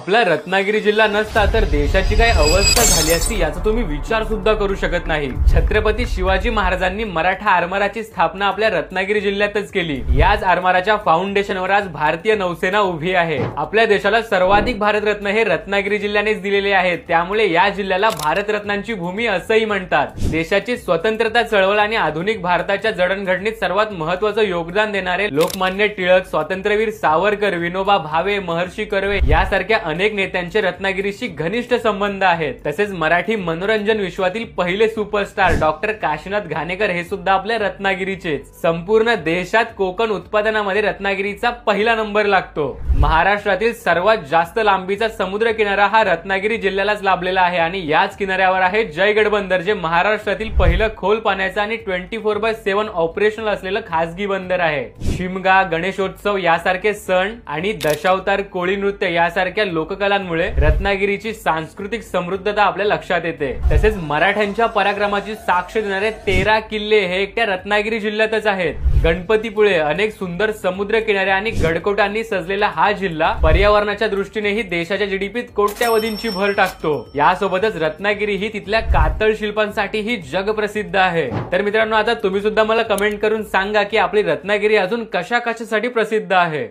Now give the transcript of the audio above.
आपला रत्नागिरी जिल्हा नसता तर देशाची काय अवस्था झाली असती याचा तुम्ही विचार सुद्धा करू शकत नाही। छत्रपती शिवाजी महाराजांनी मराठा आरमाराची स्थापना आपल्या रत्नागिरी जिल्ह्यातच केली। याच आरमाराच्या फाउंडेशनवर आज भारतीय नौसेना उभी आहे। आपल्या देशाला सर्वाधिक भारतरत्न हे रत्नागिरी जिल्ह्यानेच दिलेले आहेत, त्यामुळे या जिल्ह्याला भारतरत्नांची भूमी असंही म्हणतात। देशाची स्वतंत्रता चळवळ आणि आधुनिक भारताच्या जडणघडणीत सर्वात महत्त्वाचं योगदान देणारे लोकमान्य टिळक, स्वातंत्र्यवीर सावरकर, विनोबा भावे, महर्षी कर्वे यासारख्या अनेक नेत्यांचे रत्नागिरीशी घनिष्ठ संबंध आहेत। तसेच मराठी मनोरंजन विश्वातील पहिले सुपरस्टार डॉक्टर काशीनाथ घाणेकर हे सुद्धा आपल्या रत्नागिरीचेच। संपूर्ण देशात कोकण उत्पादनामध्ये रत्नागिरीचा पहिला नंबर लागतो। महाराष्ट्रातील सर्वात जास्त लांबीचा समुद्र किनारा हा रत्नागिरी जिल्ह्यालाच लाभलेला आहे आणि याच किनाऱ्यावर आहे जयगड बंदर, जे महाराष्ट्रातील पहिलं खोल पाण्याचं आणि 24/7 ऑपरेशनल असलेलं खासगी बंदर आहे। शिमगा, गणेशोत्सव यासारखे सण आणि दशावतार, कोळी नृत्य यासारख्या लोककलांमुळे रत्नागिरीची सांस्कृतिक समृद्धता आपल्या लक्षात येते। तसेच मराठ्यांच्या पराक्रमाची साक्ष देणारे 13 किल्ले हे एकट्या रत्नागिरी जिल्ह्यातच आहेत। गणपतीपुळे, अनेक सुंदर समुद्र किनारे आणि गडकोटांनी सजलेला हा जिल्हा पर्यावरणाच्या दृष्टीनेही देशाच्या जीडीपीत कोट्यावधींची भर टाकतो। यासोबतच रत्नागिरी ही तिथल्या कातळ शिल्पांसाठीही जगप्रसिद्ध आहे। तर मित्रांनो, आता तुम्ही सुद्धा मला कमेंट करून सांगा की आपली रत्नागिरी अजून कशा कशासाठी प्रसिद्ध आहे।